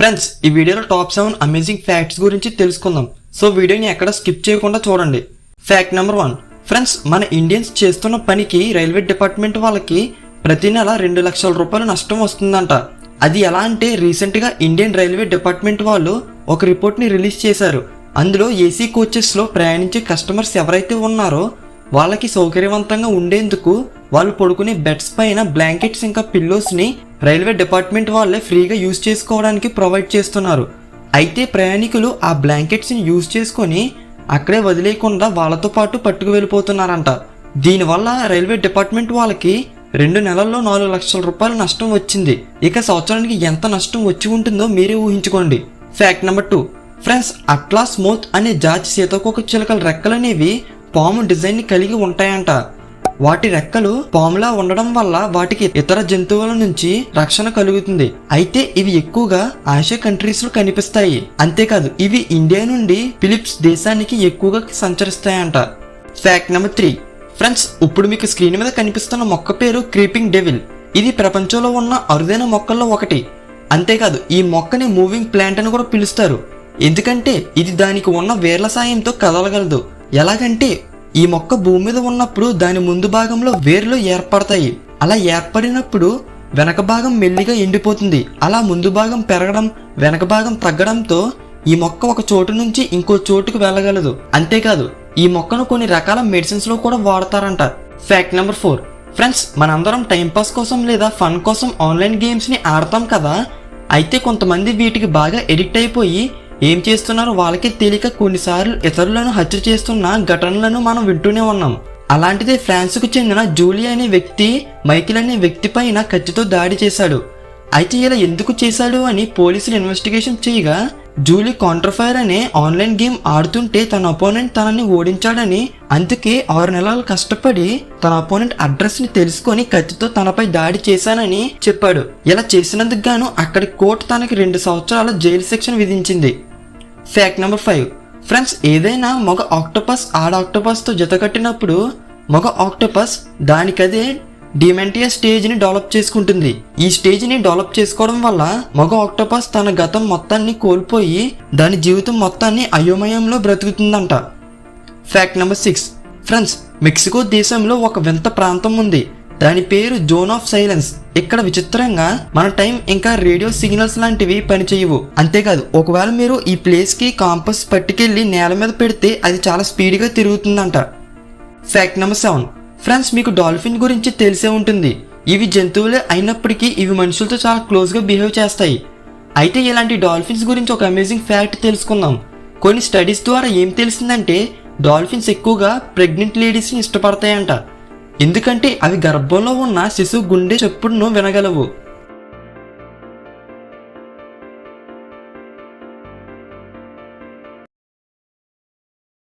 Friends, ఈ వీడియోలో top 7 amazing facts గురించి తెలుసుకుందాం. సో వీడియోని ఎక్కడ స్కిప్ చేయకుండా చూడండి. Fact number 1. ఫ్రెండ్స్, మన ఇండియన్స్ చేస్తున్న పనికి రైల్వే డిపార్ట్మెంట్ వాళ్ళకి ప్రతి నెల 2 లక్షల రూపాయలు నష్టం వస్తుందంట. అది ఎలా అంటే రీసెంట్గా ఇండియన్ రైల్వే డిపార్ట్మెంట్ వాళ్ళు ఒక రిపోర్ట్ని రిలీజ్ చేశారు. అందులో ఏసీ కోచెస్లో ప్రయాణించే కస్టమర్స్ ఎవరైతే ఉన్నారో వాళ్ళకి సౌకర్యవంతంగా ఉండేందుకు వాళ్ళు పడుకునే బెడ్స్ పైన బ్లాంకెట్స్ ఇంకా పిల్లోస్ని రైల్వే డిపార్ట్మెంట్ వాళ్ళే ఫ్రీగా యూజ్ చేసుకోవడానికి ప్రొవైడ్ చేస్తున్నారు. అయితే ప్రయాణికులు ఆ బ్లాంకెట్స్ని యూజ్ చేసుకొని అక్కడే వదిలేయకుండా వాళ్ళతో పాటు పట్టుకు వెళ్ళిపోతున్నారంట. దీనివల్ల రైల్వే డిపార్ట్మెంట్ వాళ్ళకి 2 నెలల్లో 4 లక్షల రూపాయల నష్టం వచ్చింది. ఇక సంవత్సరానికి ఎంత నష్టం వచ్చి ఉంటుందో మీరే ఊహించుకోండి. Fact number 2. Friends, atlas mouth అనే జాతి సీతాకోక చిలుకల రెక్కలనేవి పాము డిజైన్ని కలిగి ఉంటాయంట. వాటి రెక్కలు పాములా ఉండడం వల్ల వాటికి ఇతర జంతువుల నుంచి రక్షణ కలుగుతుంది. అయితే ఇవి ఎక్కువగా ఆసియా కంట్రీస్ లో కనిపిస్తాయి. అంతేకాదు ఇవి ఇండియా నుండి ఫిలిప్స్ దేశానికి ఎక్కువగా సంచరిస్తాయంట. Fact number 3. ఫ్రెండ్స్, ఇప్పుడు మీకు స్క్రీన్ మీద కనిపిస్తున్న మొక్క పేరు క్రీపింగ్ డెవిల్. ఇది ప్రపంచంలో ఉన్న అరుదైన మొక్కల్లో ఒకటి. అంతేకాదు ఈ మొక్కని మూవింగ్ ప్లాంట్ అని కూడా పిలుస్తారు. ఎందుకంటే ఇది దానికి ఉన్న వేర్ల సాయంతో కదలగలదు. ఎలాగంటే ఈ మొక్క భూమి మీద ఉన్నప్పుడు దాని ముందు భాగంలో వేర్లు ఏర్పడతాయి. అలా ఏర్పడినప్పుడు వెనక భాగం మెల్లిగా ఎండిపోతుంది. అలా ముందు భాగం పెరగడం వెనక భాగం తగ్గడంతో ఈ మొక్క ఒక చోటు నుంచి ఇంకో చోటుకు వెళ్ళగలదు. అంతేకాదు ఈ మొక్కను కొన్ని రకాల మెడిసిన్స్ లో కూడా వాడతారంట. Fact number 4. ఫ్రెండ్స్, మనందరం టైంపాస్ కోసం లేదా ఫన్ కోసం ఆన్లైన్ గేమ్స్ ని ఆడతాం కదా. అయితే కొంతమంది వీటికి బాగా ఎడిక్ట్ అయిపోయి ఏం చేస్తున్నారో వాళ్ళకి తెలియక కొన్నిసార్లు ఇతరులను హత్య చేస్తున్న ఘటనలను మనం వింటూనే ఉన్నాం. అలాంటిదే ఫ్రాన్స్కు చెందిన జూలీ అనే వ్యక్తి మైకిల్ అనే వ్యక్తి పైన కత్తితో దాడి చేశాడు. అయితే ఇలా ఎందుకు చేశాడు అని పోలీసులు ఇన్వెస్టిగేషన్ చేయగా జూలీ కౌంటర్ఫైర్ అనే ఆన్లైన్ గేమ్ ఆడుతుంటే తన అపోనెంట్ తనని ఓడించాడని, అందుకే 6 నెలలు కష్టపడి తన అపోనెంట్ అడ్రస్ ని తెలుసుకొని కత్తితో తనపై దాడి చేశానని చెప్పాడు. ఇలా చేసినందుకు గాను అక్కడి కోర్టు తనకి 2 సంవత్సరాల జైలు శిక్షణ విధించింది. Fact number 5. ఫ్రెండ్స్, ఏదైనా మగ ఆక్టోపస్ ఆడ ఆక్టోపస్ తో జతకట్టినప్పుడు మగ ఆక్టోపస్ దానికదే డిమెంటియా స్టేజ్ ని డెవలప్ చేసుకుంటుంది. ఈ స్టేజ్ ని డెవలప్ చేసుకోవడం వల్ల మగ ఆక్టోపస్ తన గతం మొత్తాన్ని కోల్పోయి దాని జీవితం మొత్తాన్ని అయోమయంలో బ్రతుకుతుందంట. Fact number 6. ఫ్రెండ్స్, మెక్సికో దేశంలో ఒక వింత ప్రాంతం ఉంది. దాని పేరు జోన్ ఆఫ్ సైలెన్స్. ఇక్కడ విచిత్రంగా మన టైం ఇంకా రేడియో సిగ్నల్స్ లాంటివి పనిచేయవు. అంతేకాదు ఒకవేళ మీరు ఈ ప్లేస్ కి కాంపస్ పట్టుకెళ్లి నేల మీద పెడితే అది చాలా స్పీడ్గా తిరుగుతుందంట. Fact number 7. ఫ్రెండ్స్, మీకు డాల్ఫిన్ గురించి తెలిసే ఉంటుంది. ఇవి జంతువులే అయినప్పటికీ ఇవి మనుషులతో చాలా క్లోజ్గా బిహేవ్ చేస్తాయి. అయితే ఇలాంటి డాల్ఫిన్స్ గురించి ఒక అమేజింగ్ ఫ్యాక్ట్ తెలుసుకుందాం. కొన్ని స్టడీస్ ద్వారా ఏం తెలిసిందంటే డాల్ఫిన్స్ ఎక్కువగా ప్రెగ్నెంట్ లేడీస్ని ఇష్టపడతాయంట. ఎందుకంటే అవి గర్భంలో ఉన్న శిశువు గుండె చప్పుడును వినగలవు.